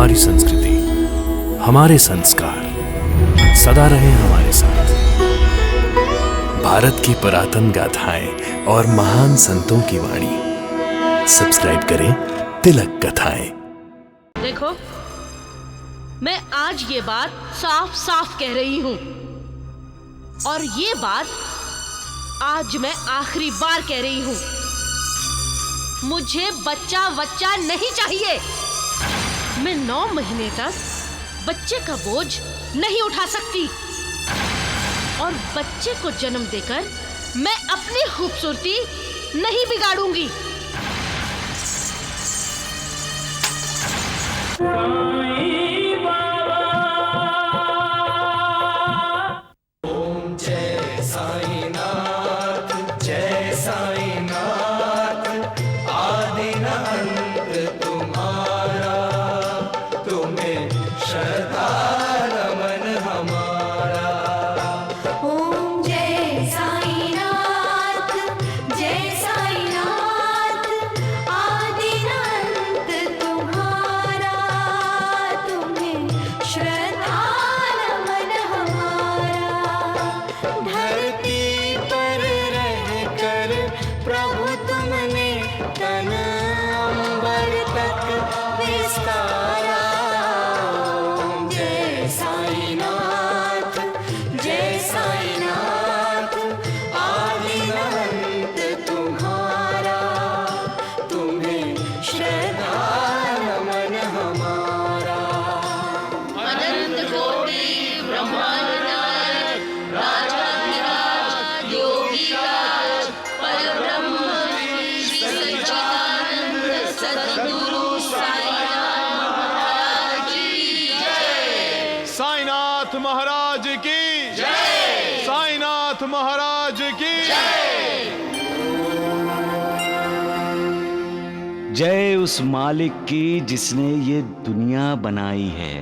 हमारी संस्कृति, हमारे संस्कार सदा रहे हमारे साथ। भारत की पुरातन गाथाएं और महान संतों की वाणी। सब्सक्राइब करें तिलक कथाएं। देखो, मैं आज ये बात साफ साफ कह रही हूं, और ये बात आज मैं आखिरी बार कह रही हूं। मुझे बच्चा नहीं चाहिए। मैं 9 महीने तक बच्चे का बोझ नहीं उठा सकती, और बच्चे को जन्म देकर मैं अपनी खूबसूरती नहीं बिगाड़ूंगी। साईनाथ महाराज की जय। साईनाथ महाराज की जय। जय उस मालिक की जिसने ये दुनिया बनाई है,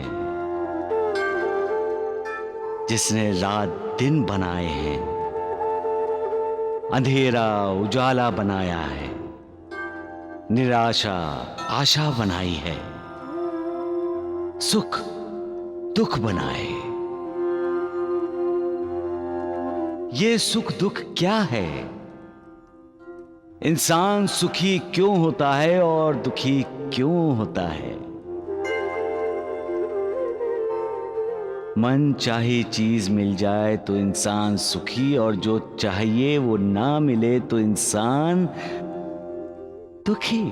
जिसने रात दिन बनाए हैं, अंधेरा उजाला बनाया है, निराशा आशा बनाई है, सुख दुख बनाए। ये सुख दुख क्या है? इंसान सुखी क्यों होता है और दुखी क्यों होता है? मन चाहे चीज मिल जाए तो इंसान सुखी, और जो चाहिए वो ना मिले तो इंसान दुखी।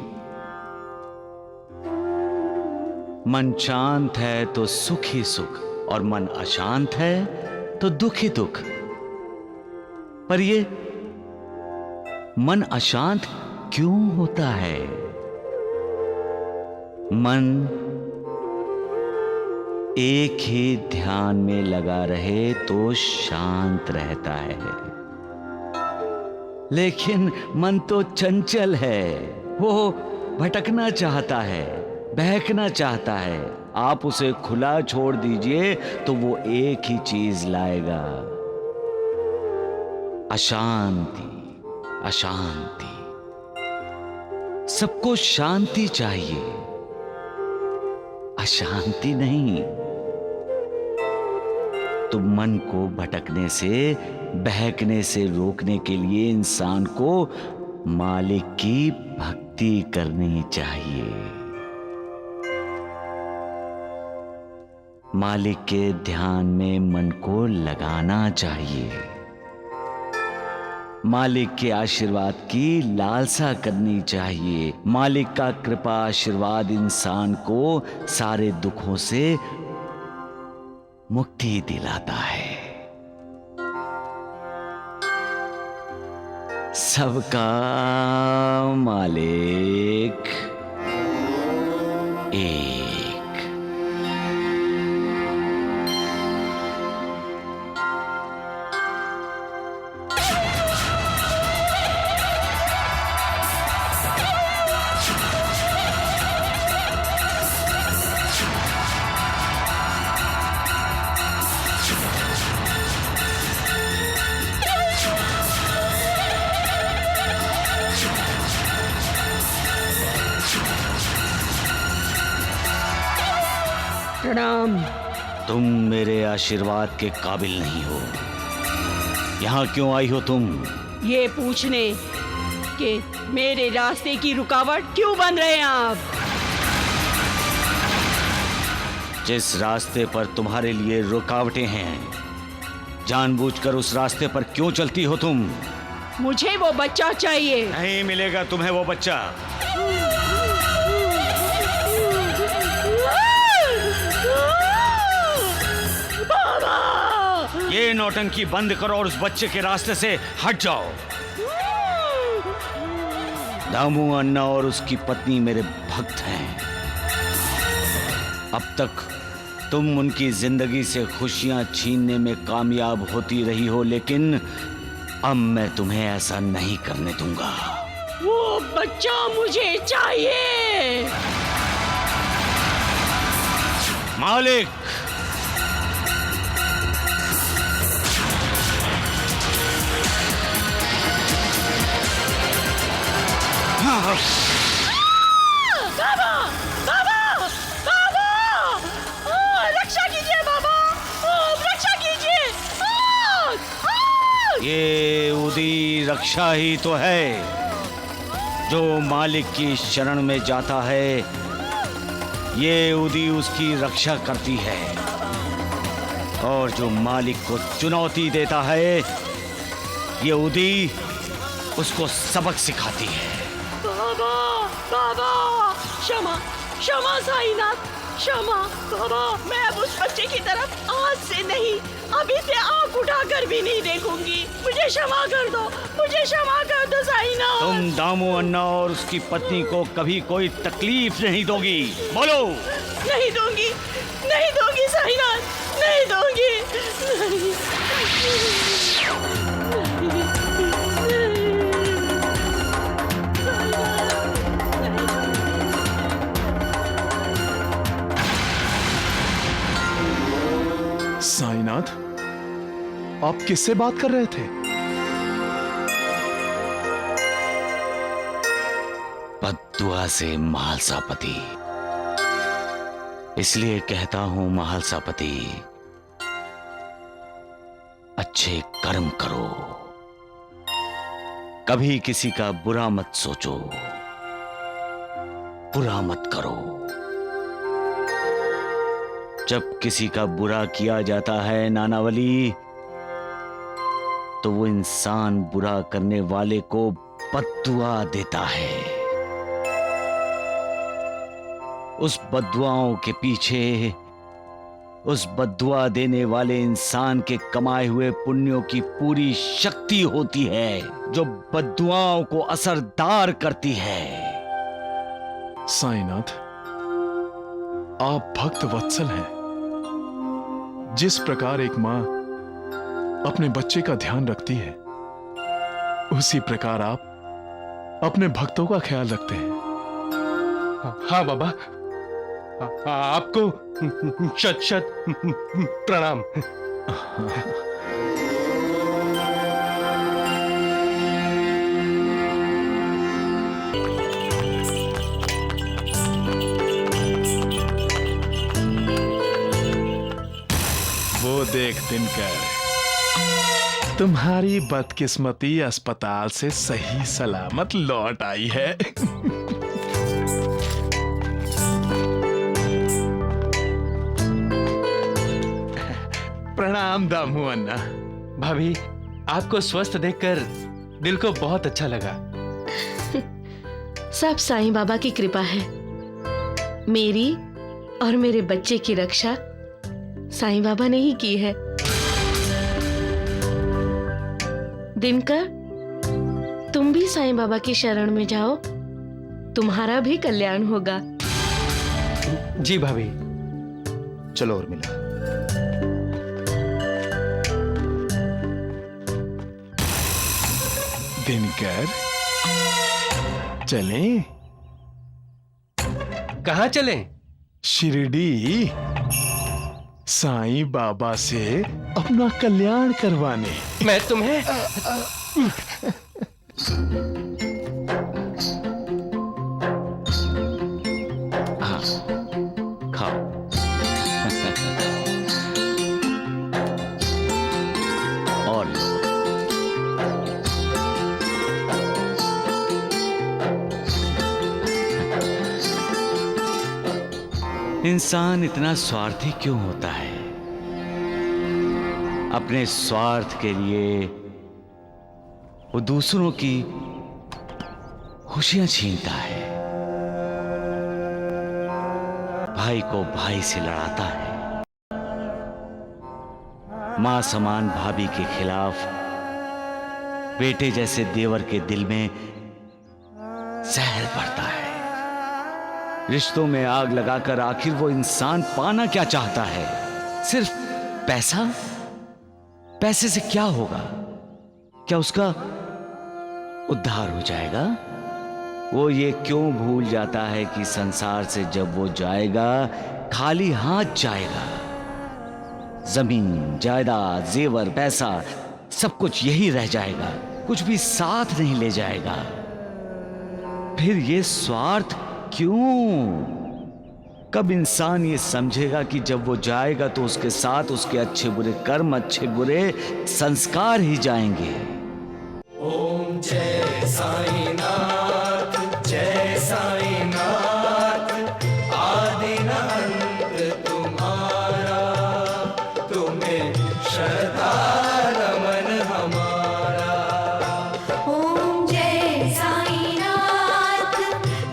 मन शांत है तो सुख ही सुख, और मन अशांत है तो दुख ही दुख। पर ये मन अशांत क्यों होता है? मन एक ही ध्यान में लगा रहे तो शांत रहता है, लेकिन मन तो चंचल है। वो भटकना चाहता है, बहकना चाहता है। आप उसे खुला छोड़ दीजिए तो वो एक ही चीज लाएगा, अशांति। अशांति। सबको शांति चाहिए, अशांति नहीं। तो मन को भटकने से, बहकने से रोकने के लिए इंसान को मालिक की भक्ति करनी चाहिए। मालिक के ध्यान में मन को लगाना चाहिए। मालिक के आशीर्वाद की लालसा करनी चाहिए। मालिक का कृपा आशीर्वाद इंसान को सारे दुखों से मुक्ति दिलाता है। सबका मालिक एक। प्रणाम। तुम मेरे आशीर्वाद के काबिल नहीं हो। यहाँ क्यों आई हो तुम? ये पूछने कि मेरे रास्ते की रुकावट क्यों बन रहे हैं आप? जिस रास्ते पर तुम्हारे लिए रुकावटें हैं, जानबूझकर उस रास्ते पर क्यों चलती हो तुम? मुझे वो बच्चा चाहिए। नहीं मिलेगा तुम्हें वो बच्चा। बाबा! ये नौटंकी बंद करो और उस बच्चे के रास्ते से हट जाओ। दामू अन्ना और उसकी पत्नी मेरे भक्त हैं। अब तक तुम उनकी जिंदगी से खुशियां छीनने में कामयाब होती रही हो, लेकिन अब मैं तुम्हें ऐसा नहीं करने दूंगा। वो बच्चा मुझे चाहिए। मालिक, बाबा! बाबा! बाबा! रक्षा कीजिए बाबा! रक्षा कीजिए! ये उदी रक्षा ही तो है। जो मालिक की शरण में जाता है, ये उदी उसकी रक्षा करती है, और जो मालिक को चुनौती देता है, ये उदी उसको सबक सिखाती है। बाबा! बाबा! क्षमा, क्षमा साईनाथ, क्षमा। बाबा, मैं अब उस बच्चे की तरफ आज से नहीं, अभी से आंख उठाकर भी नहीं देखूंगी। मुझे क्षमा कर दो, मुझे क्षमा कर दो साईनाथ। तुम दामू अन्ना और उसकी पत्नी को कभी कोई तकलीफ नहीं दोगी। बोलो। नहीं दूंगी, नहीं दूंगी साईनाथ, नहीं दूंगी। नहीं। साईनाथ, आप किससे बात कर रहे थे? बद्दुआ से महालसापति। इसलिए कहता हूं महालसापति, अच्छे कर्म करो, कभी किसी का बुरा मत सोचो, बुरा मत करो। जब किसी का बुरा किया जाता है नानावली, तो वो इंसान बुरा करने वाले को बद्दुआ देता है। उस बद्दुआओं के पीछे उस बद्दुआ देने वाले इंसान के कमाए हुए पुण्यों की पूरी शक्ति होती है, जो बद्दुआओं को असरदार करती है। साईनाथ, आप भक्त वत्सल हैं। जिस प्रकार एक मां अपने बच्चे का ध्यान रखती है, उसी प्रकार आप अपने भक्तों का ख्याल रखते हैं। हाँ बाबा, आपको शत शत प्रणाम। वो देख दिनकर, तुम्हारी बदकिस्मती अस्पताल से सही सलामत लौट आई है। प्रणाम दामू अन्ना। भाभी, आपको स्वस्थ देखकर दिल को बहुत अच्छा लगा। सब साईं बाबा की कृपा है। मेरी और मेरे बच्चे की रक्षा साईं बाबा ने ही की है। दिनकर, तुम भी साईं बाबा की शरण में जाओ, तुम्हारा भी कल्याण होगा। जी भाभी। चलो उर्मिला। दिनकर, चलें? कहाँ चलें? शिरडी, साईं बाबा से अपना कल्याण करवाने। मैं तुम्हें खाओ। इंसान इतना स्वार्थी क्यों होता है? अपने स्वार्थ के लिए वो दूसरों की खुशियां छीनता है, भाई को भाई से लड़ाता है, मां समान भाभी के खिलाफ बेटे जैसे देवर के दिल में जहर भरता है। रिश्तों में आग लगाकर आखिर वो इंसान पाना क्या चाहता है? सिर्फ पैसा? पैसे से क्या होगा? क्या उसका उद्धार हो जाएगा? वो ये क्यों भूल जाता है कि संसार से जब वो जाएगा खाली हाथ जाएगा? जमीन, जायदाद, जेवर, पैसा सब कुछ यही रह जाएगा, कुछ भी साथ नहीं ले जाएगा। फिर ये स्वार्थ क्यों? कब इंसान ये समझेगा कि जब वो जाएगा तो उसके साथ उसके अच्छे बुरे कर्म, अच्छे बुरे संस्कार ही जाएंगे। ओम जय साईनाथ, जय साईनाथ, आदि न अंत तुम्हारा, तुम्हें श्रद्धा नमन हमारा। ओम जय साईनाथ,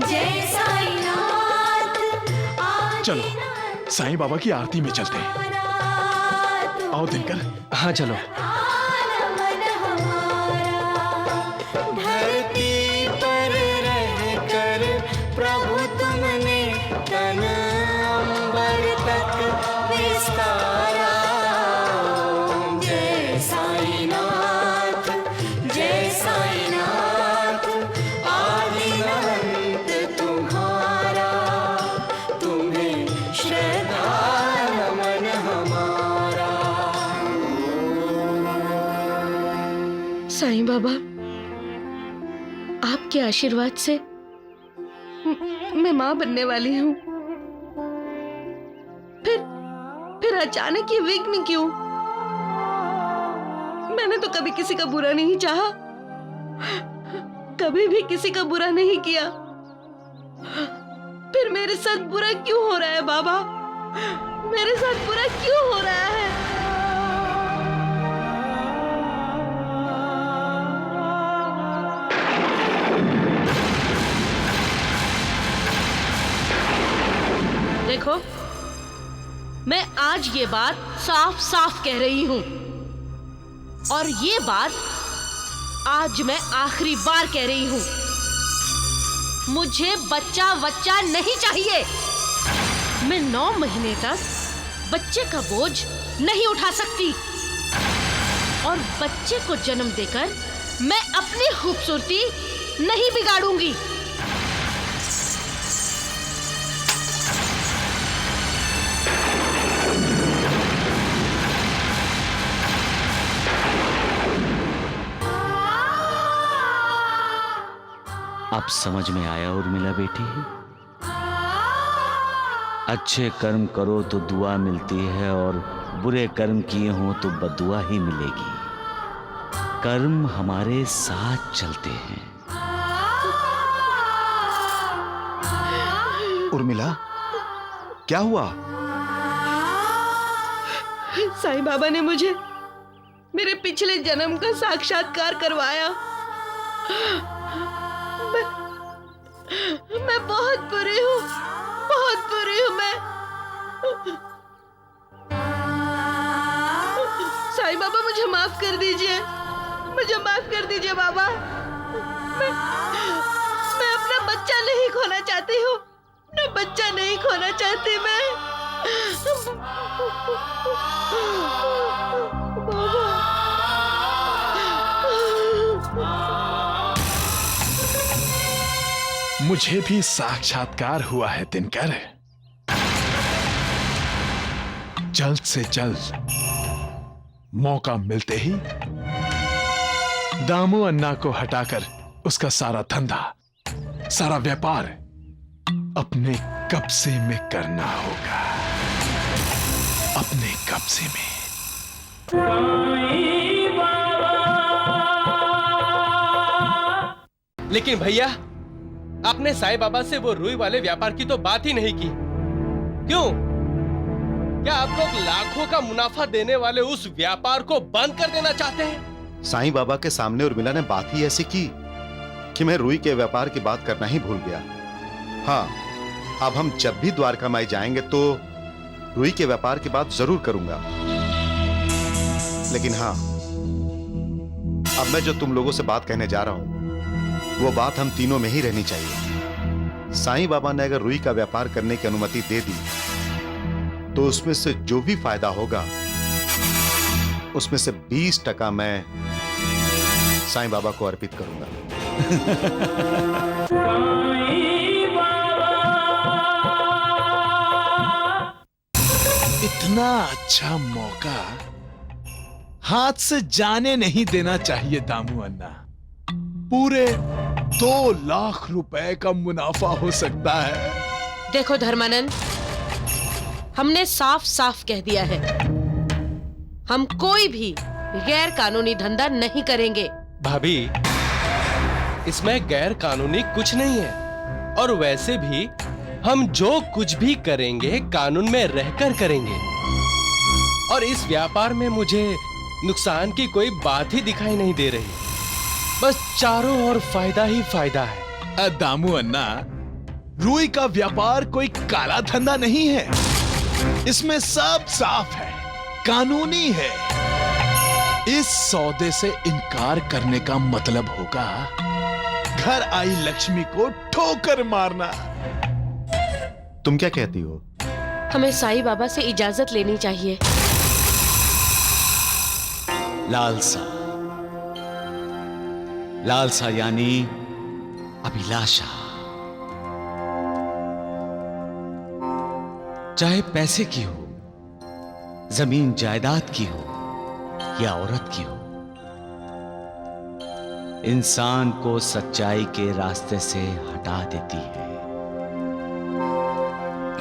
जय साईनाथ, चलो साईं बाबा की आरती में चलते हैं। आओ दिनकर। हाँ चलो। धरती पर रहकर प्रभु तुमने तन अंबर तक विस्तारा। ओम जय साईनाथ, जय साईनाथ, आदि अनंत तुम्हारा, तुम्हें श्रद्धा नमन हमारा। साईं बाबा, आपके आशीर्वाद से मैं मां बनने वाली हूँ। फिर अचानक ये विघ्न क्यों? मैंने तो कभी किसी का बुरा नहीं चाहा, कभी भी किसी का बुरा नहीं किया। फिर मेरे साथ बुरा क्यों हो रहा है बाबा? मेरे साथ बुरा क्यों हो रहा है? देखो, मैं आज ये बात साफ साफ कह रही हूं, और ये बात आज मैं आखिरी बार कह रही हूं। मुझे बच्चा नहीं चाहिए। मैं 9 महीने तक बच्चे का बोझ नहीं उठा सकती, और बच्चे को जन्म देकर मैं अपनी खूबसूरती नहीं बिगाड़ूंगी। अब समझ में आया उर्मिला बेटी? अच्छे कर्म करो तो दुआ मिलती है, और बुरे कर्म किए हो तो बदुआ ही मिलेगी। कर्म हमारे साथ चलते हैं। उर्मिला, क्या हुआ? साईं बाबा ने मुझे मेरे पिछले जन्म का साक्षात्कार करवाया। मैं बहुत बुरी हूँ, बहुत बुरी हूँ मैं। साईं बाबा, मुझे माफ कर दीजिए, मुझे माफ कर दीजिए बाबा। मैं अपना बच्चा नहीं खोना चाहती हूँ, अपना बच्चा नहीं खोना चाहती मैं। मुझे भी साक्षात्कार हुआ है दिनकर। जल्द से जल्द मौका मिलते ही दामू अन्ना को हटाकर उसका सारा धंधा, सारा व्यापार अपने कब्जे में करना होगा, अपने कब्जे में। लेकिन भैया, आपने साईं बाबा से वो रुई वाले व्यापार की तो बात ही नहीं की। क्यों? क्या आप लोग लाखों का मुनाफा देने वाले उस व्यापार को बंद कर देना चाहते हैं? साईं बाबा के सामने उर्मिला ने बात ही ऐसी की कि मैं रुई के व्यापार की बात करना ही भूल गया। हाँ, अब हम जब भी द्वारका माई जाएंगे तो रुई के व्यापार की बात जरूर करूंगा। लेकिन हाँ, अब मैं जो तुम लोगों से बात कहने जा रहा हूं वो बात हम तीनों में ही रहनी चाहिए। साईं बाबा ने अगर रुई का व्यापार करने की अनुमति दे दी तो उसमें से जो भी फायदा होगा उसमें से 20% मैं साईं बाबा को अर्पित करूंगा। इतना अच्छा मौका हाथ से जाने नहीं देना चाहिए दामू अन्ना। पूरे 2 लाख रुपए का मुनाफा हो सकता है। देखो धर्मानंद, हमने साफ साफ कह दिया है, हम कोई भी गैर कानूनी धंधा नहीं करेंगे। भाभी, इसमें गैर कानूनी कुछ नहीं है, और वैसे भी हम जो कुछ भी करेंगे कानून में रहकर करेंगे, और इस व्यापार में मुझे नुकसान की कोई बात ही दिखाई नहीं दे रही। बस चारों ओर फायदा ही फायदा है। दामू अन्ना, रुई का व्यापार कोई काला धंधा नहीं है, इसमें सब साफ है, कानूनी है। इस सौदे से इनकार करने का मतलब होगा घर आई लक्ष्मी को ठोकर मारना। तुम क्या कहती हो? हमें साईं बाबा से इजाजत लेनी चाहिए। लालसा, लालसा यानी अभिलाषा। चाहे पैसे की हो, जमीन जायदाद की हो या औरत की हो, इंसान को सच्चाई के रास्ते से हटा देती है।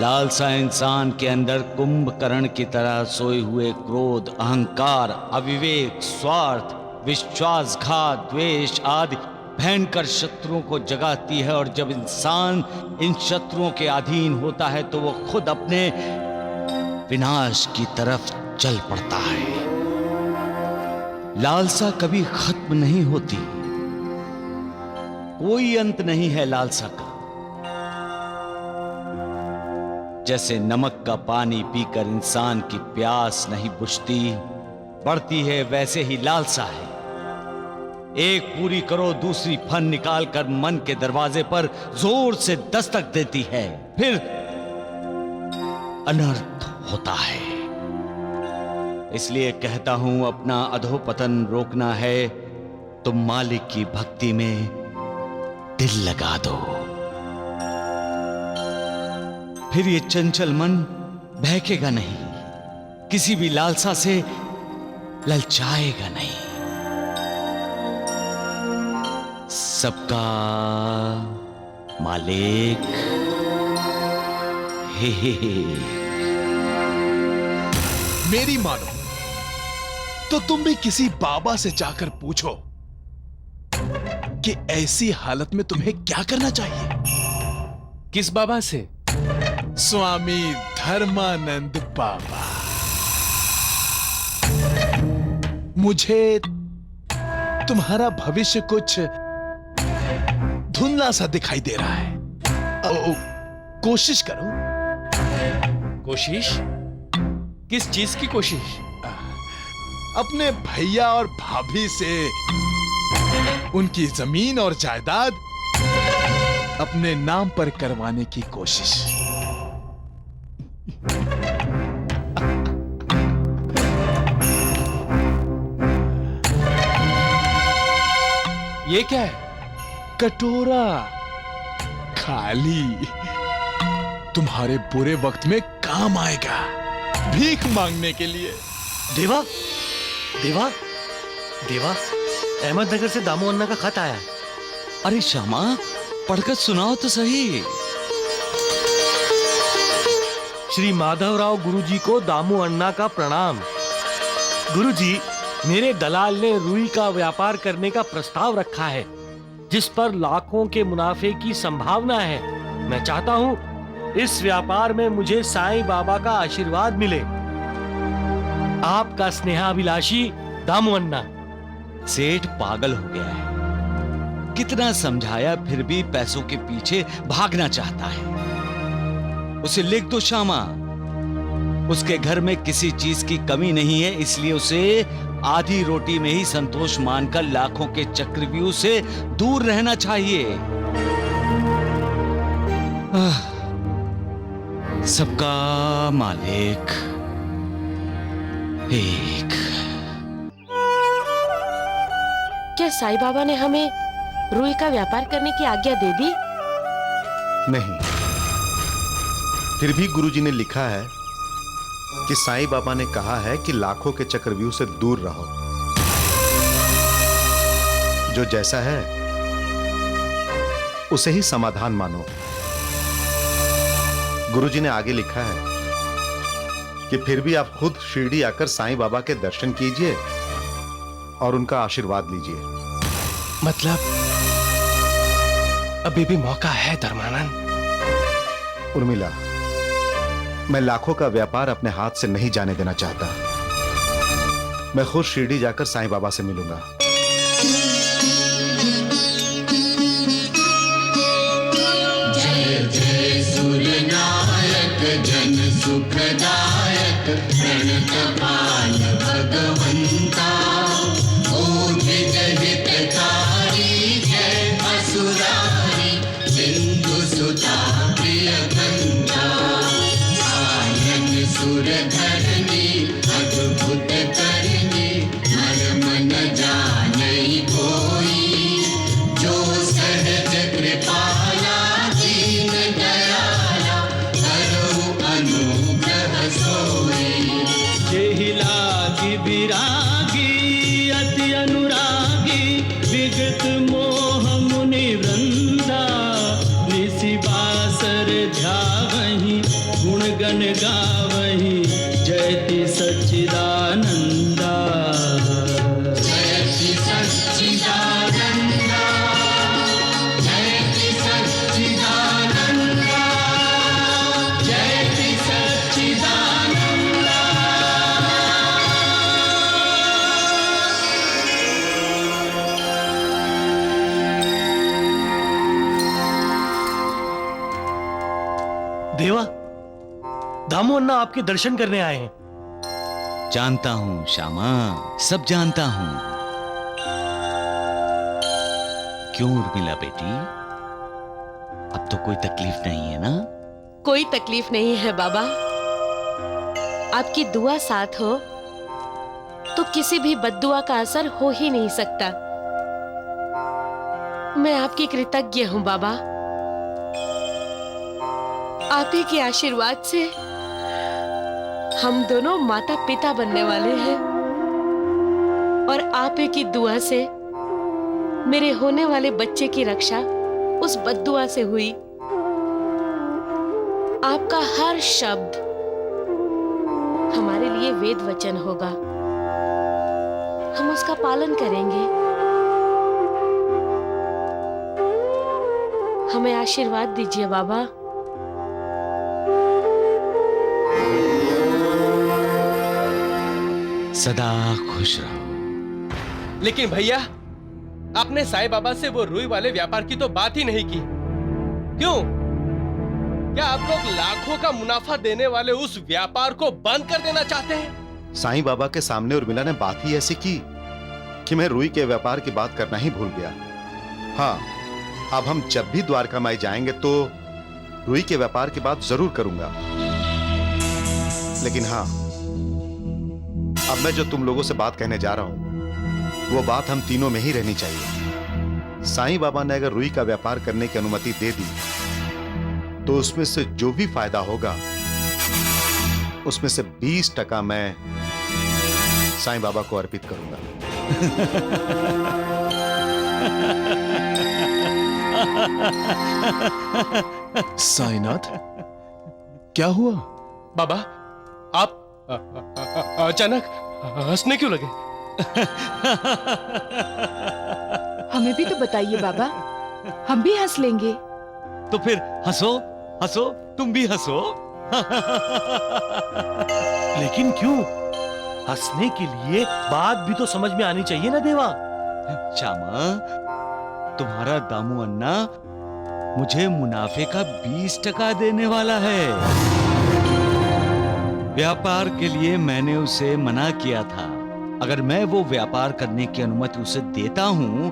लालसा इंसान के अंदर कुंभकर्ण की तरह सोए हुए क्रोध, अहंकार, अविवेक, स्वार्थ, विश्वासघात, द्वेष आदि भयंकर शत्रुओं को जगाती है, और जब इंसान इन शत्रुओं के अधीन होता है तो वो खुद अपने विनाश की तरफ चल पड़ता है। लालसा कभी खत्म नहीं होती, कोई अंत नहीं है लालसा का। जैसे नमक का पानी पीकर इंसान की प्यास नहीं बुझती बढ़ती है, वैसे ही लालसा है। एक पूरी करो, दूसरी फन निकालकर मन के दरवाजे पर जोर से दस्तक देती है, फिर अनर्थ होता है। इसलिए कहता हूं, अपना अधोपतन रोकना है तो मालिक की भक्ति में दिल लगा दो, फिर ये चंचल मन बहकेगा नहीं, किसी भी लालसा से ललचाएगा नहीं। सबका मालिक हे। मेरी मानो तो तुम भी किसी बाबा से जाकर पूछो कि ऐसी हालत में तुम्हें क्या करना चाहिए। किस बाबा से? स्वामी धर्मानंद बाबा। मुझे तुम्हारा भविष्य कुछ धुंधला सा दिखाई दे रहा है। कोशिश करो। कोशिश? किस चीज की कोशिश? अपने भैया और भाभी से उनकी जमीन और जायदाद अपने नाम पर करवाने की कोशिश। ये क्या है? कटोरा खाली, तुम्हारे बुरे वक्त में काम आएगा, भीख मांगने के लिए। देवा, देवा, देवा, अहमदनगर से दामू अन्ना का खत आया है। अरे श्यामा, पढ़कर सुनाओ तो सही। श्री माधवराव गुरुजी को दामू अन्ना का प्रणाम। गुरुजी, मेरे दलाल ने रुई का व्यापार करने का प्रस्ताव रखा है, जिस पर लाखों के मुनाफे की संभावना है। मैं चाहता हूं इस व्यापार में मुझे साईं बाबा का आशीर्वाद मिले। आपका स्नेहाभिलाषी दामू अन्ना। सेठ पागल हो गया है, कितना समझाया फिर भी पैसों के पीछे भागना चाहता है। उसे लिख दो श्यामा, उसके घर में किसी चीज की कमी नहीं है, इसलिए उसे आधी रोटी में ही संतोष मानकर लाखों के चक्रव्यूह से दूर रहना चाहिए। सबका मालिक एक। क्या साईं बाबा ने हमें रुई का व्यापार करने की आज्ञा दे दी? नहीं, फिर भी गुरुजी ने लिखा है कि साईं बाबा ने कहा है कि लाखों के चक्रव्यूह से दूर रहो। जो जैसा है उसे ही समाधान मानो। गुरुजी ने आगे लिखा है कि फिर भी आप खुद शिरडी आकर साईं बाबा के दर्शन कीजिए और उनका आशीर्वाद लीजिए। मतलब अभी भी मौका है धर्मानंद। उर्मिला, मैं लाखों का व्यापार अपने हाथ से नहीं जाने देना चाहता। मैं खुद शिरडी जाकर साईं बाबा से मिलूंगा। जय जय सूर्यनायक जन सुखदायक प्रणतपाल भगवंता, ओम हितकारी जय असुरारी सिंधु सुता प्रिय कंता, आनंद सुर धरनी अद्भुत करनी मर्म न जाने कोई, जो सहज कृपाला दीन दयाला करो अनुग्रह सोई। जेहि लागी विरागी अति अनुरागी विगत मोह मुनि वृंदा, निसि बासर ध्यावहि गुण गण गावहि जयति सच्चिदानंदा। जयति सच्चिदानंदा, जयति सच्चिदानंदा, जयति सच्चिदानंदा। देवा, दामू अन्ना आपके दर्शन करने आए हैं। जानता हूं श्यामा, सब जानता हूं। क्यों उर्मिला बेटी, अब तो कोई तकलीफ नहीं है ना? कोई तकलीफ नहीं है बाबा। आपकी दुआ साथ हो तो किसी भी बद्दुआ का असर हो ही नहीं सकता। मैं आपकी कृतज्ञ हूं बाबा। आप ही के आशीर्वाद से हम दोनों माता पिता बनने वाले हैं, और आप ही की दुआ से मेरे होने वाले बच्चे की रक्षा उस बद्दुआ से हुई। आपका हर शब्द हमारे लिए वेद वचन होगा, हम उसका पालन करेंगे। हमें आशीर्वाद दीजिए बाबा। सदा खुश रहो। लेकिन भैया, आपने साईं बाबा से वो रुई वाले व्यापार की तो बात ही नहीं की। क्यों? क्या आप लोग लाखों का मुनाफा देने वाले उस व्यापार को बंद कर देना चाहते हैं? साईं बाबा के सामने उर्मिला ने बात ही ऐसी की कि मैं रुई के व्यापार की बात करना ही भूल गया। हाँ, अब हम जब भी द्वारका माई जाएंगे तो रुई के व्यापार की बात जरूर करूंगा। लेकिन हाँ, अब मैं जो तुम लोगों से बात कहने जा रहा हूं वो बात हम तीनों में ही रहनी चाहिए। साईं बाबा ने अगर रुई का व्यापार करने की अनुमति दे दी तो उसमें से जो भी फायदा होगा उसमें से 20% मैं साईं बाबा को अर्पित करूंगा। साईनाथ, क्या हुआ? बाबा, आप अचानक हंसने क्यों लगे? हमें भी तो बताइए बाबा, हम भी हंस लेंगे। तो फिर हंसो, हंसो, तुम भी हंसो। लेकिन क्यों? हंसने के लिए बात भी तो समझ में आनी चाहिए ना देवा। श्यामा, तुम्हारा दामू अन्ना मुझे मुनाफे का 20% देने वाला है। व्यापार के लिए मैंने उसे मना किया था। अगर मैं वो व्यापार करने की अनुमति उसे देता हूं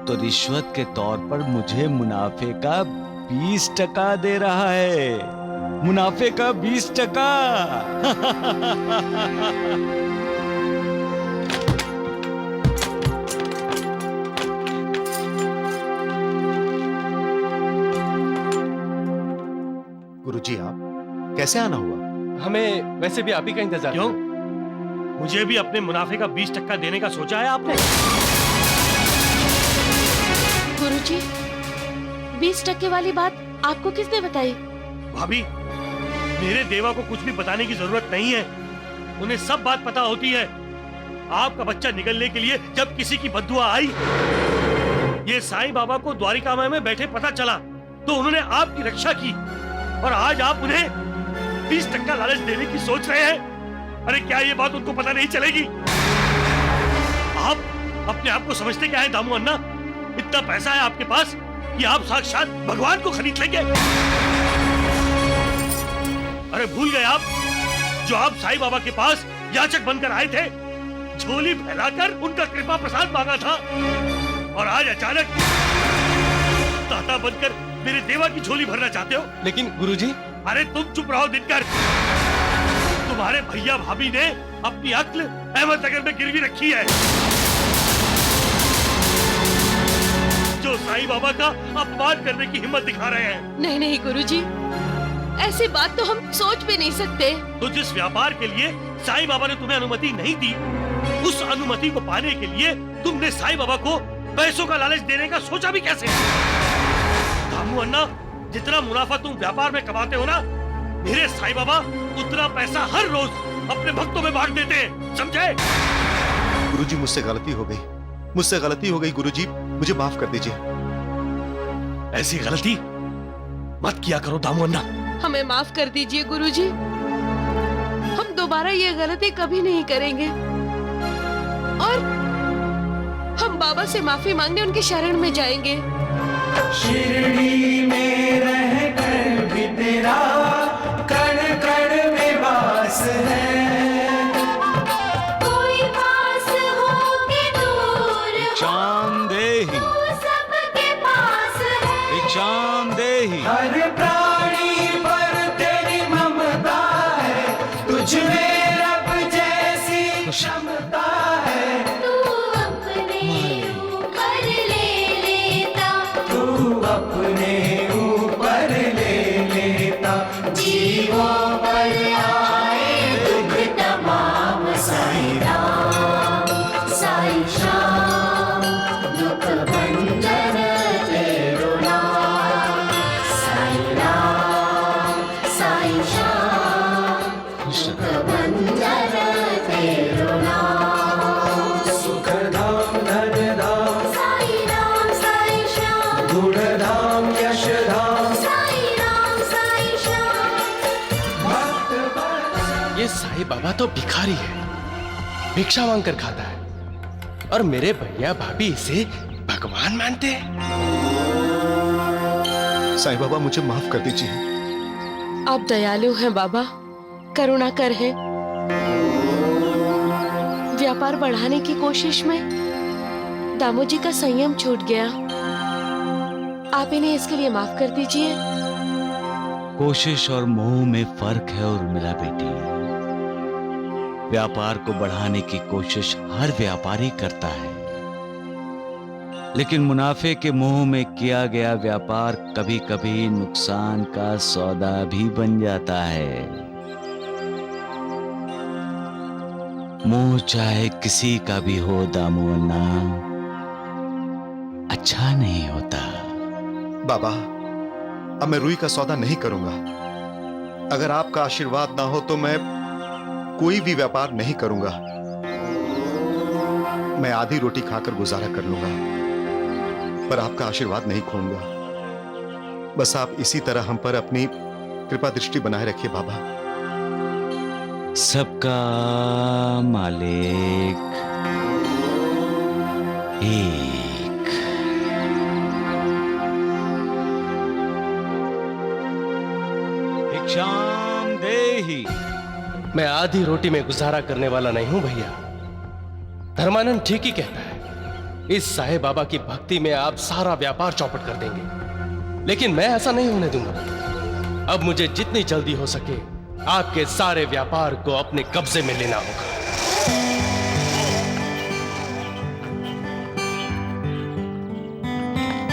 तो रिश्वत के तौर पर मुझे मुनाफे का 20% दे रहा है। मुनाफे का 20%। गुरुजी, आप कैसे आना हुआ? हमें वैसे भी आप ही का इंतजार क्यों? मुझे भी अपने मुनाफे का 20% देने का सोचा है आपने? गुरुजी, 20% वाली बात आपको किसने बताई? भाभी, मेरे देवा को कुछ भी बताने की जरूरत नहीं है। उन्हें सब बात पता होती है। आपका बच्चा निकलने के लिए जब किसी की बद्दुआ आई, ये साईं बाबा को द्वारिका में बैठे पता चला तो उन्होंने आपकी रक्षा की, और आज आप उन्हें 20% लालच देने की सोच रहे हैं। अरे क्या ये बात उनको पता नहीं चलेगी? आप अपने आप को समझते क्या है दामू अन्ना? इतना पैसा है आपके पास कि आप साक्षात भगवान को खरीद लेंगे। अरे भूल गए आप जो आप साईं बाबा के पास याचक बनकर आए थे, झोली फैलाकर उनका कृपा प्रसाद मांगा था, और आज अचानक दाता बनकर मेरे देवा की झोली भरना चाहते हो? लेकिन गुरुजी। अरे तुम चुप रहो दिनकर। तुम्हारे भैया भाभी ने अपनी अक्ल अहमदनगर में गिरवी रखी है, जो साईं बाबा का अपमान करने की हिम्मत दिखा रहे हैं। नहीं नहीं गुरुजी, ऐसी बात तो हम सोच भी नहीं सकते। तो जिस व्यापार के लिए साईं बाबा ने तुम्हें अनुमति नहीं दी, उस अनुमति को पाने के लिए तुमने साईं बाबा को पैसों का लालच देने का सोचा भी कैसे? दामू अन्ना, जितना मुनाफा तुम व्यापार में कमाते हो ना, मेरे साईं बाबा उतना पैसा हर रोज अपने भक्तों में बांट देते हैं, समझे? गुरुजी, मुझसे गलती हो गई, मुझसे गलती हो गई गुरुजी, मुझे माफ कर दीजिए। ऐसी गलती मत किया करो दामू अन्ना। हमें माफ कर दीजिए गुरुजी, हम दोबारा ये गलती कभी नहीं करेंगे, और हम बाबा से माफी मांगने उनके शरण में जाएंगे। शिरडी में रह कर भी तेरा कण कण में वास है। कोई पास हो के दूर भिक्षाम देहि, सबके पास है। भिक्षाम देहि। हर प्राणी पर तेरी ममता है, तुझ में रब जैसी क्षमता है। तू अपने ऊपर ले लेता, तू अपने ऊपर ले लेता, जीवों पर आए दुख तमाम। साईं राम, साईं श्याम, दुख भंजन तेरो नाम। साईं राम, साईं श्याम, दुख भंजन तेरो नाम। सुख धाम, धन धाम, साईं राम, साईं श्याम, गुण धाम, यश धाम, साईं राम, साईं श्याम। भक्त बल ये साईं बाबा तो भिखारी है, भिक्षा मांग कर खाता है, और मेरे भैया भाभी इसे भगवान मानते हैं। साईं बाबा, मुझे माफ कर दीजिए। आप दयालु हैं बाबा, करुणाकर हैं। व्यापार बढ़ाने की कोशिश में दामू जी का संयम छूट गया, आप इन्हें इसके लिए माफ कर दीजिए। कोशिश और मोह में फर्क है उर्मिला बेटी। व्यापार को बढ़ाने की कोशिश हर व्यापारी करता है, लेकिन मुनाफे के मोह में किया गया व्यापार कभी कभी नुकसान का सौदा भी बन जाता है। मोह चाहे किसी का भी हो दामू अन्ना, अच्छा नहीं होता। बाबा, अब मैं रुई का सौदा नहीं करूंगा। अगर आपका आशीर्वाद ना हो तो मैं कोई भी व्यापार नहीं करूंगा। मैं आधी रोटी खाकर गुजारा कर लूंगा, पर आपका आशीर्वाद नहीं खोऊंगा। बस आप इसी तरह हम पर अपनी कृपा दृष्टि बनाए रखिए बाबा। सबका मालिक एक। भिक्षाम देहि। मैं आधी रोटी में गुजारा करने वाला नहीं हूं भैया। धर्मानंद ठीक ही कहता है, इस साईं बाबा की भक्ति में आप सारा व्यापार चौपट कर देंगे, लेकिन मैं ऐसा नहीं होने दूंगा। अब मुझे जितनी जल्दी हो सके आपके सारे व्यापार को अपने कब्जे में लेना होगा।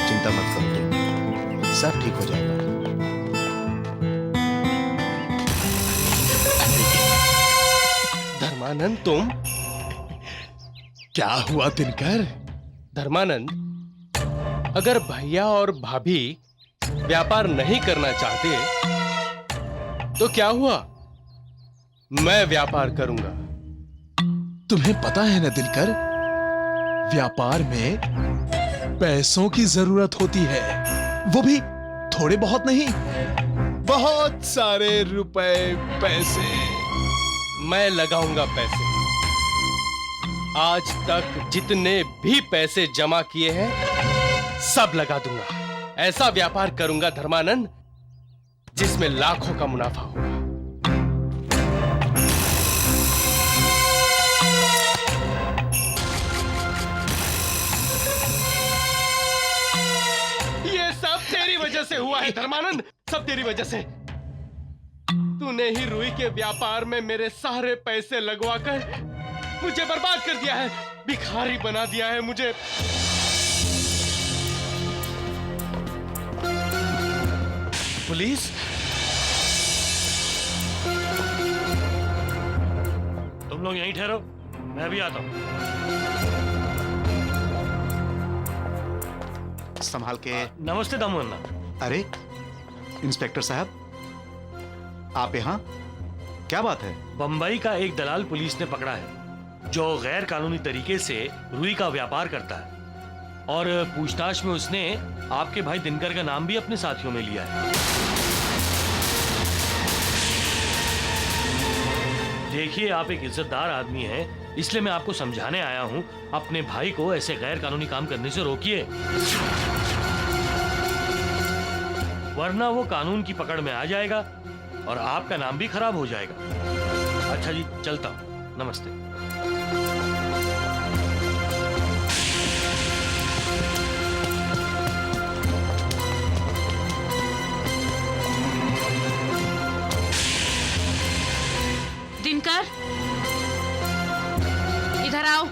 चिंता मत करो तुम, सब ठीक हो जाएगा। धर्मानंद तुम? क्या हुआ दिनकर? धर्मानंद, अगर भैया और भाभी व्यापार नहीं करना चाहते तो क्या हुआ, मैं व्यापार करूंगा। तुम्हें पता है ना दिनकर, व्यापार में पैसों की जरूरत होती है, वो भी थोड़े बहुत नहीं, बहुत सारे रुपए पैसे। मैं लगाऊंगा पैसे। आज तक जितने भी पैसे जमा किए हैं सब लगा दूंगा। ऐसा व्यापार करूंगा धर्मानंद जिसमें लाखों का मुनाफा होगा। ये सब तेरी वजह से हुआ है धर्मानंद, सब तेरी वजह से। तूने ही रुई के व्यापार में मेरे सारे पैसे लगवाकर मुझे बर्बाद कर दिया है, भिखारी बना दिया है मुझे। पुलिस? तुम लोग यहीं ठहरो, मैं भी आता हूं। संभाल के। नमस्ते दामोदर। अरे इंस्पेक्टर साहब, आप यहाँ? क्या बात है? बंबई का एक दलाल पुलिस ने पकड़ा है जो गैर कानूनी तरीके से रुई का व्यापार करता है, और पूछताछ में उसने आपके भाई दिनकर का नाम भी अपने साथियों में लिया है। देखिए, आप एक इज्जतदार आदमी हैं, इसलिए मैं आपको समझाने आया हूं, अपने भाई को ऐसे गैर कानूनी काम करने से रोकिए, वरना वो कानून की पकड़ में आ जाएगा और आपका नाम भी खराब हो जाएगा। अच्छा जी, चलता हूं। नमस्ते। दिनकर, इधर आओ।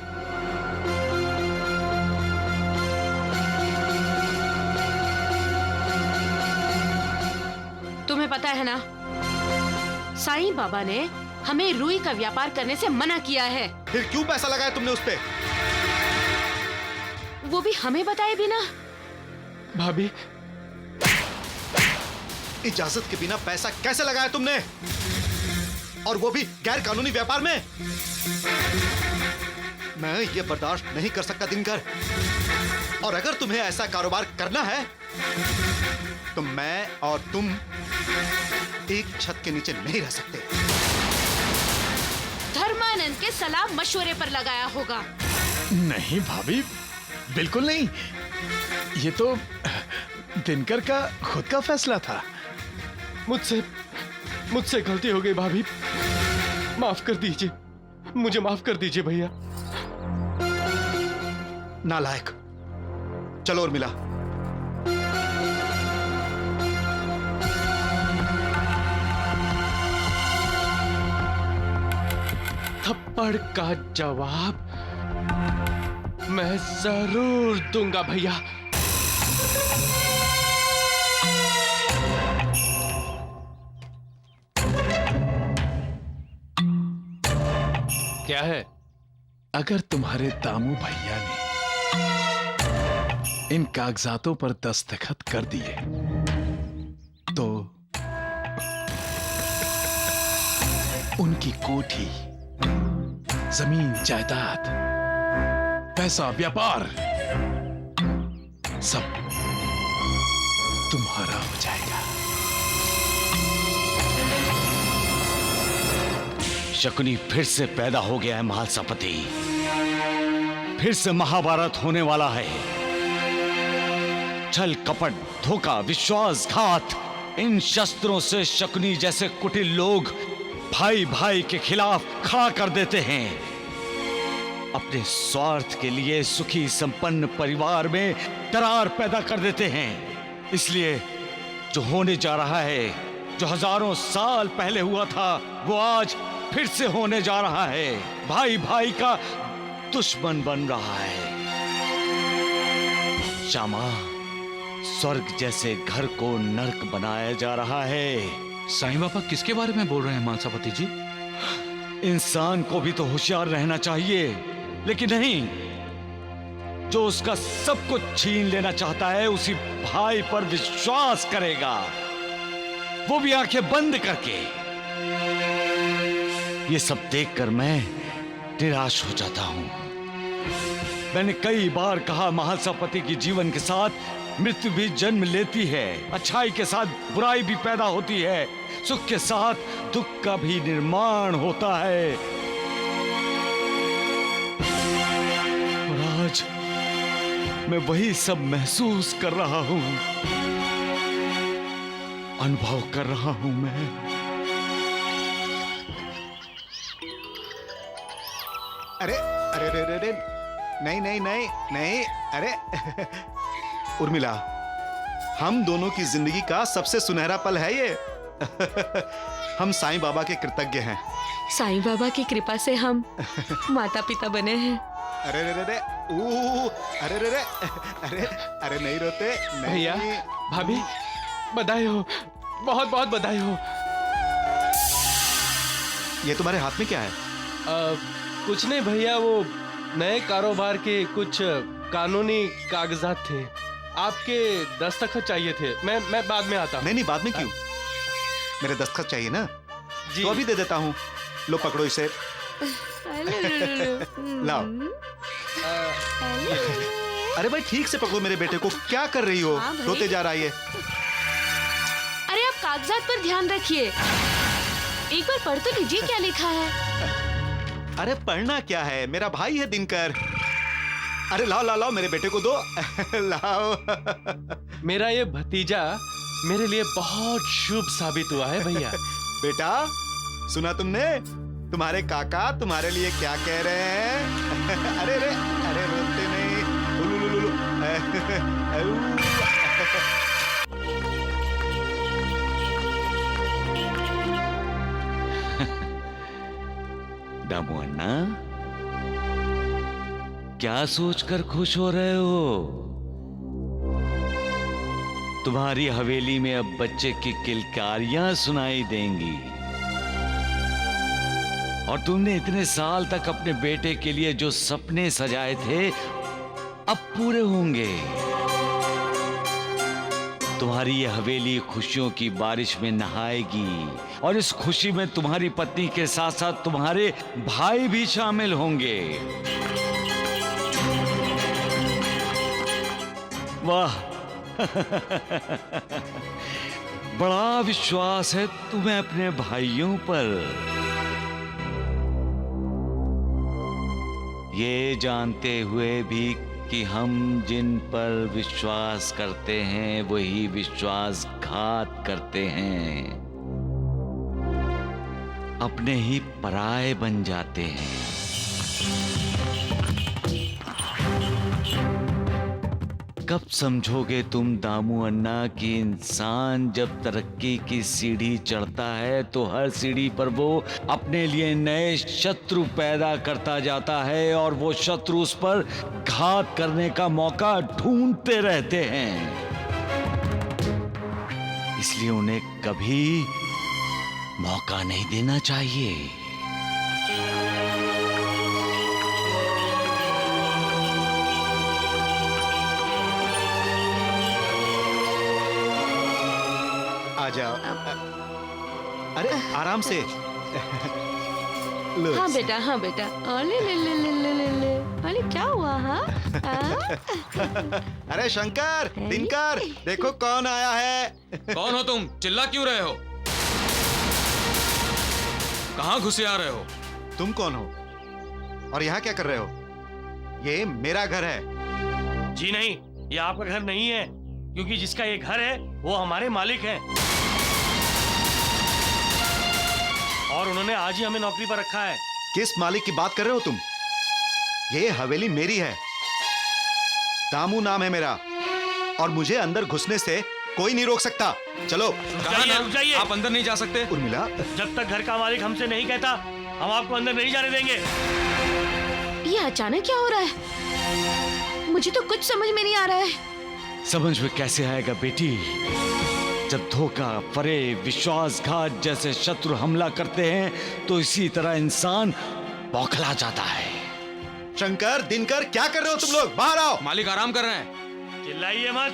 तुम्हें पता है ना, साईं बाबा ने हमें रुई का व्यापार करने से मना किया है। फिर क्यों पैसा लगाया तुमने उस पे? वो भी हमें बताए बिना। भाभी, इजाजत के बिना पैसा कैसे लगाया तुमने, और वो भी गैर कानूनी व्यापार में? मैं ये बर्दाश्त नहीं कर सकता दिनकर, और अगर तुम्हें ऐसा कारोबार करना है तो मैं और तुम एक छत के नीचे नहीं रह सकते। धर्मानंद के सलाह मशवरे पर लगाया होगा। नहीं भाभी, बिल्कुल नहीं। ये तो दिनकर का खुद का फैसला था। मुझसे गलती हो गई भाभी, माफ कर दीजिए, मुझे माफ कर दीजिए भैया। नालायक, चलो और मिला। थप्पड़ का जवाब मैं जरूर दूंगा भैया। क्या है? अगर तुम्हारे दामू भैया ने इन कागजातों पर दस्तखत कर दिए तो उनकी कोठी, जमीन जायदाद, पैसा, व्यापार सब तुम्हारा हो जाएगा। शकुनी फिर से पैदा हो गया है महालसापति। फिर से महाभारत होने वाला है। छल कपट, धोखा, विश्वासघात, इन शस्त्रों से शकुनी जैसे कुटिल लोग भाई भाई के खिलाफ खड़ा कर देते हैं। अपने स्वार्थ के लिए सुखी संपन्न परिवार में दरार पैदा कर देते हैं। इसलिए जो होने जा रहा है, जो हजारों साल पहले हुआ था, वो आज फिर से होने जा रहा है। भाई भाई का दुश्मन बन रहा है। श्यामा, स्वर्ग जैसे घर को नरक बनाया जा रहा है। साईं बाबा किसके बारे में बोल रहे हैं महालसापति जी? इंसान को भी तो होशियार रहना चाहिए, लेकिन नहीं। जो उसका सब कुछ छीन लेना चाहता है, उसी भाई पर विश्वास करेगा, वो भी आंखें बंद करके। ये सब देखकर मैं निराश हो जाता हूं। मैंने कई बार कहा, महालसापति की जीवन के साथ मृत्यु भी जन्म लेती है, अच्छाई के साथ बुराई भी पैदा होती है, सुख के साथ दुख का भी निर्माण होता है। और आज मैं वही सब महसूस कर रहा हूं, अनुभव कर रहा हूं मैं। अरे अरे अरे अरे, नहीं नहीं नहीं नहीं, अरे उर्मिला, हम दोनों की जिंदगी का सबसे सुनहरा पल है ये। हम साईं बाबा के कृतज्ञ हैं। साईं बाबा की कृपा से हम माता पिता बने हैं। अरे अरे अरे, अरे अरे अरे अरे, नहीं रोते नहीं। भैया, भाभी, बधाई हो, बहुत बहुत बधाई हो। ये तुम्हारे हाथ में क्या है? कुछ नहीं भैया, वो नए कारोबार के कुछ कानूनी कागजात थे, आपके दस्तखत चाहिए थे। मैं बाद में आता हूँ। नहीं नहीं, बाद में क्यों? मेरे दस्तखत चाहिए ना जी। तो अभी दे देता हूँ, लो पकड़ो इसे। लाओ। अरे भाई, ठीक से पकड़ो मेरे बेटे को। क्या कर रही हो? रोते जा रहा है ये। अरे आप कागजात पर ध्यान रखिए, एक बार पढ़ तो लीजिए क्या लिखा है। अरे पढ़ना क्या है, मेरा भाई है दिनकर। अरे लाओ लाओ लाओ, मेरे बेटे को दो। लाओ। मेरा ये भतीजा मेरे लिए बहुत शुभ साबित हुआ है भैया। बेटा, सुना तुमने? तुम्हारे काका तुम्हारे लिए क्या कह रहे हैं? अरे अरे अरे, रोते नहीं। दामू अन्ना, क्या सोचकर खुश हो रहे हो? तुम्हारी हवेली में अब बच्चे की किलकारियां सुनाई देंगी, और तुमने इतने साल तक अपने बेटे के लिए जो सपने सजाए थे, अब पूरे होंगे। तुम्हारी ये हवेली खुशियों की बारिश में नहाएगी, और इस खुशी में तुम्हारी पत्नी के साथ साथ तुम्हारे भाई भी शामिल होंगे। वाह, बड़ा विश्वास है तुम्हें अपने भाइयों पर। ये जानते हुए भी कि हम जिन पर विश्वास करते हैं वही विश्वासघात करते हैं, अपने ही पराये बन जाते हैं। कब समझोगे तुम दामू अन्ना कि इंसान जब तरक्की की सीढ़ी चढ़ता है तो हर सीढ़ी पर वो अपने लिए नए शत्रु पैदा करता जाता है, और वो शत्रु उस पर घात करने का मौका ढूंढते रहते हैं। इसलिए उन्हें कभी मौका नहीं देना चाहिए। आ जाओ। अरे आराम से। हाँ बेटा, हाँ बेटा। अरे ले ले ले ले ले ले। अरे क्या हुआ? हाँ अरे शंकर, दिनकर, देखो कौन आया है। कौन हो तुम? चिल्ला क्यों रहे हो? कहाँ घुसे आ रहे हो? तुम कौन हो और यहाँ क्या कर रहे हो? ये मेरा घर है। जी नहीं, ये आपका घर नहीं है, क्योंकि जिसका ये घर है वो हमारे मालिक हैं। और उन्होंने आज ही हमें नौकरी पर रखा है। किस मालिक की बात कर रहे हो तुम? ये हवेली मेरी है, दामू नाम है मेरा, और मुझे अंदर घुसने से कोई नहीं रोक सकता। चलो। रुक जाइए। आप अंदर नहीं जा सकते। उर्मिला, जब तक घर का मालिक हमसे नहीं कहता, हम आपको अंदर नहीं जाने देंगे। ये अचानक क्या हो रहा है? मुझे तो कुछ समझ में नहीं आ रहा है। समझ में कैसे आएगा बेटी, जब धोखा, फरेब, विश्वासघात जैसे शत्रु हमला करते हैं तो इसी तरह इंसान बौखला जाता है। शंकर, दिनकर, क्या कर रहे हो तुम लोग? बाहर आओ। मालिक आराम कर रहे हैं। चिल्लाइए मत।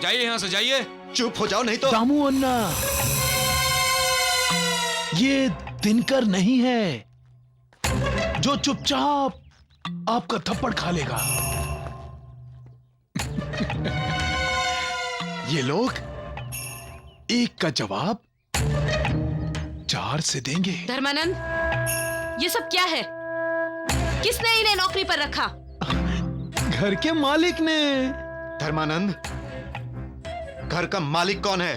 जाइए यहाँ से, जाइए। चुप हो जाओ नहीं तो। दामू अन्ना, ये दिनकर नहीं है जो चुपचाप आपका थप्पड़ खा लेगा। ये लोग एक का जवाब 4 से देंगे। धर्मानंद, ये सब क्या है? किसने इन्हें नौकरी पर रखा? घर के मालिक ने। धर्मानंद, घर का मालिक कौन है?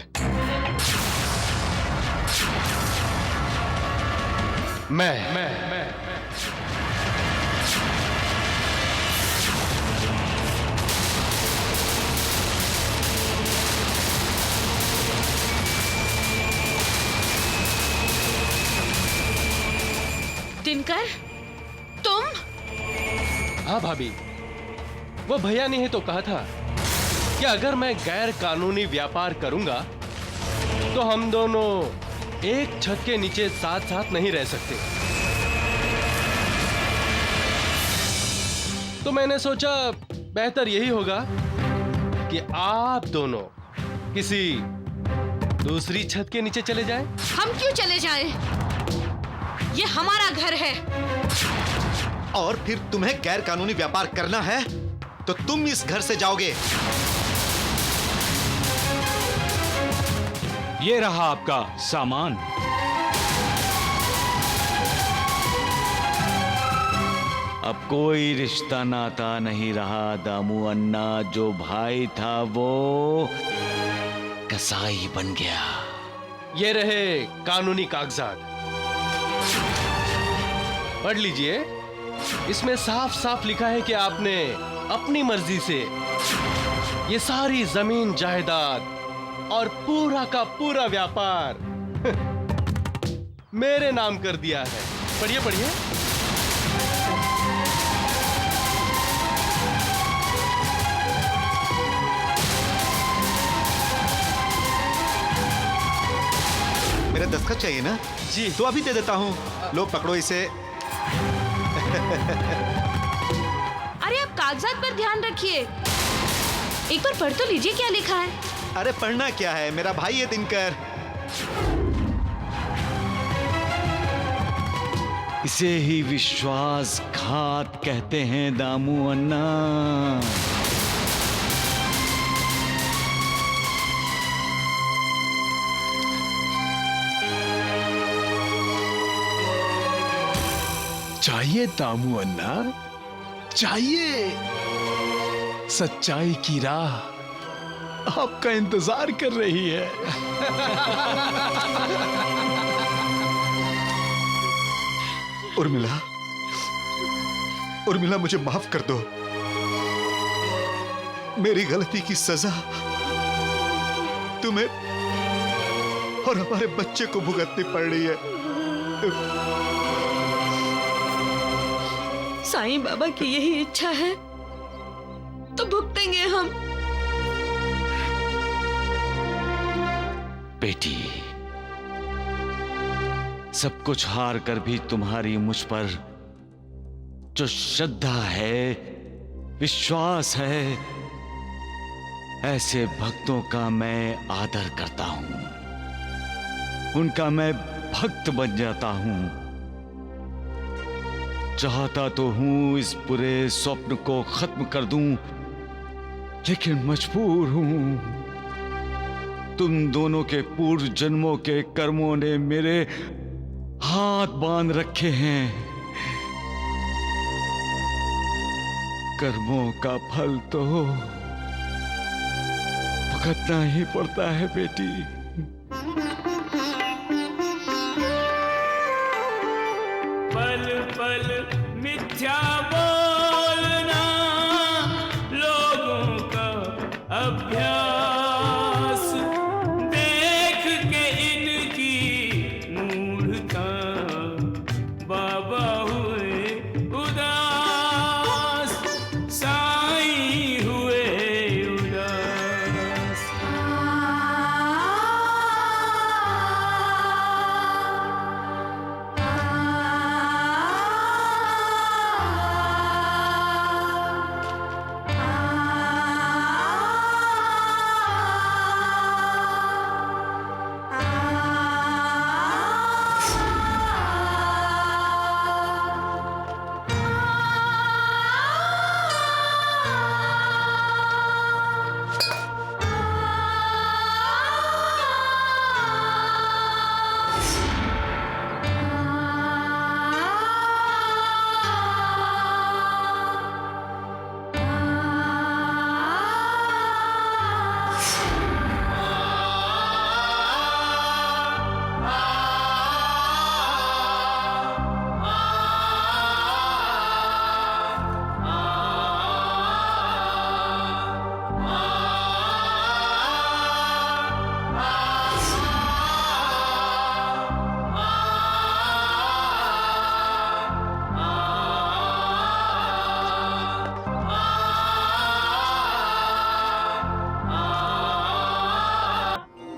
मैं। दिनकर, तुम? हाँ भाभी, वो भैया ने ही तो कहा था कि अगर मैं गैर कानूनी व्यापार करूंगा तो हम दोनों एक छत के नीचे साथ साथ नहीं रह सकते। तो मैंने सोचा बेहतर यही होगा कि आप दोनों किसी दूसरी छत के नीचे चले जाएं। हम क्यों चले जाएं? ये हमारा घर है। और फिर तुम्हें गैर कानूनी व्यापार करना है तो तुम इस घर से जाओगे। ये रहा आपका सामान। अब कोई रिश्ता नाता नहीं रहा दामू अन्ना। जो भाई था वो कसाई बन गया। ये रहे कानूनी कागजात, पढ़ लीजिए। इसमें साफ साफ लिखा है कि आपने अपनी मर्जी से ये सारी जमीन जायदाद और पूरा का पूरा व्यापार मेरे नाम कर दिया है। पढ़िए पढ़िए। मेरा दस्तखत चाहिए ना? जी। तो अभी दे देता हूँ। लो पकड़ो इसे। अरे आप कागजात पर ध्यान रखिए, एक बार पढ़ तो लीजिए क्या लिखा है। अरे पढ़ना क्या है, मेरा भाई है दिनकर। इसे ही विश्वासघात कहते हैं दामू अन्ना। चाहिए दामू अन्ना, चाहिए। सच्चाई की राह आपका इंतजार कर रही है। उर्मिला, उर्मिला, मुझे माफ कर दो। मेरी गलती की सजा तुम्हें और हमारे बच्चे को भुगतनी पड़ रही है। साईं बाबा की यही इच्छा है तो भुगतेंगे हम। बेटी, सब कुछ हार कर भी तुम्हारी मुझ पर जो श्रद्धा है, विश्वास है, ऐसे भक्तों का मैं आदर करता हूं। उनका मैं भक्त बन जाता हूं। चाहता तो हूं इस बुरे स्वप्न को खत्म कर दूं, लेकिन मजबूर हूं। तुम दोनों के पूर्व जन्मों के कर्मों ने मेरे हाथ बांध रखे हैं। कर्मों का फल तो भुगतना ही पड़ता है बेटी। पल पल मिथ्या बोलना लोगों का अभ्यास, देख के इनकी मूढ़ता बाबा हुए उदास, साईं हुए उदास।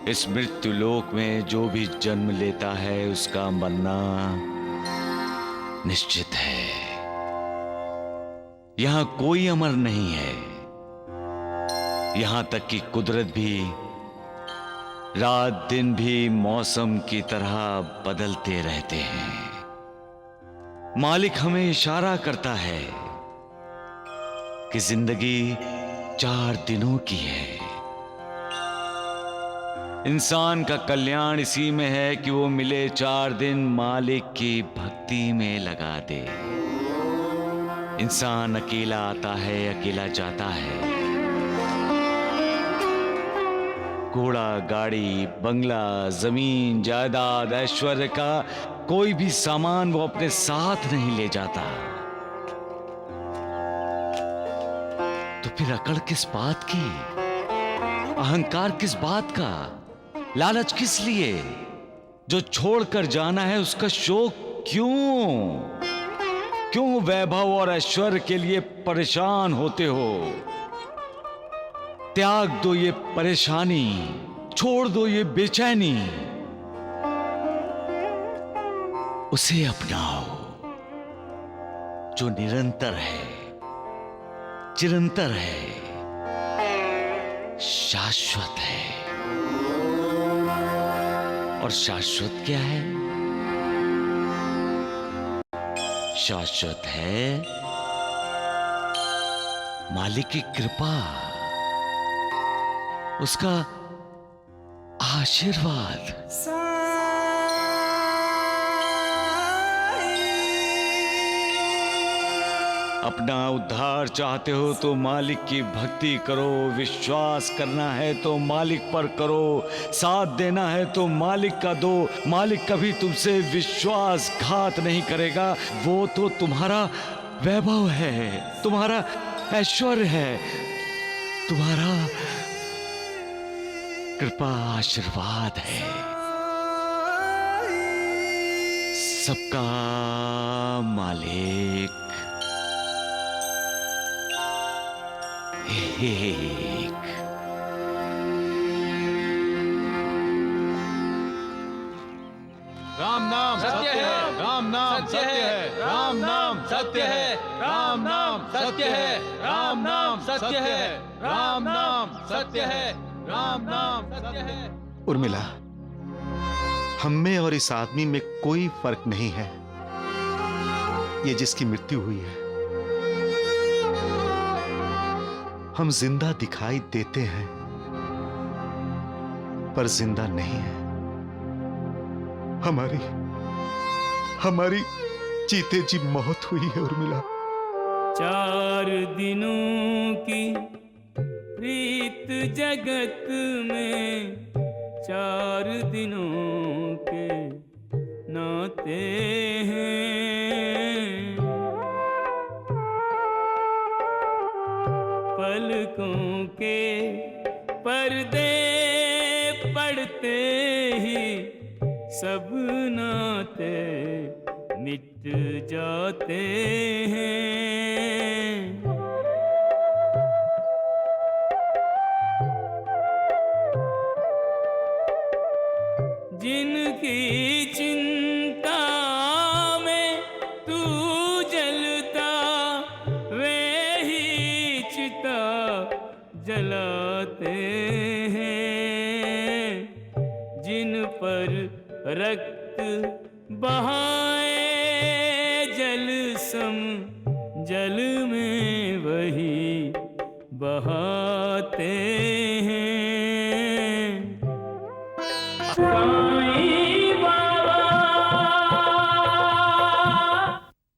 इस मृत्यु लोक में जो भी जन्म लेता है उसका मरना निश्चित है। यहां कोई अमर नहीं है। यहां तक कि कुदरत भी, रात दिन भी मौसम की तरह बदलते रहते हैं। मालिक हमें इशारा करता है कि जिंदगी 4 दिनों की है। इंसान का कल्याण इसी में है कि वो मिले 4 दिन मालिक की भक्ति में लगा दे। इंसान अकेला आता है, अकेला जाता है। घोड़ा, गाड़ी, बंगला, जमीन, जायदाद, ऐश्वर्य का कोई भी सामान वो अपने साथ नहीं ले जाता। तो फिर अकड़ किस बात की, अहंकार किस बात का, लालच किस लिए? जो छोड़कर जाना है उसका शोक क्यों? क्यों वैभव और ऐश्वर्य के लिए परेशान होते हो? त्याग दो ये परेशानी, छोड़ दो ये बेचैनी, उसे अपनाओ जो निरंतर है, चिरंतर है, शाश्वत है। और शाश्वत क्या है? शाश्वत है मालिक की कृपा, उसका आशीर्वाद। अपना उद्धार चाहते हो तो मालिक की भक्ति करो, विश्वास करना है तो मालिक पर करो, साथ देना है तो मालिक का दो। मालिक कभी तुमसे विश्वासघात नहीं करेगा। वो तो तुम्हारा वैभव है, तुम्हारा ऐश्वर्य है, तुम्हारा कृपा आशीर्वाद है। सबका मालिक एक। राम नाम सत्य है, राम नाम सत्य है, राम नाम सत्य है, राम नाम सत्य है, राम नाम सत्य है, राम नाम सत्य है, राम नाम सत्य है। उर्मिला, हम में और इस आदमी में कोई फर्क नहीं है। ये जिसकी मृत्यु हुई है, हम जिंदा दिखाई देते हैं पर जिंदा नहीं है। हमारी जीते जी मौत हुई है उर्मिला। 4 दिनों की प्रीत जगत में 4 दिनों के नाते हैं। पलकों के पर्दे पड़ते ही सब नाते मिट जाते हैं। जिनकी चिंता में तू जलता वे ही चिता जलाते हैं। जिन पर रक्त बहाए जल सम जल में वही बहाते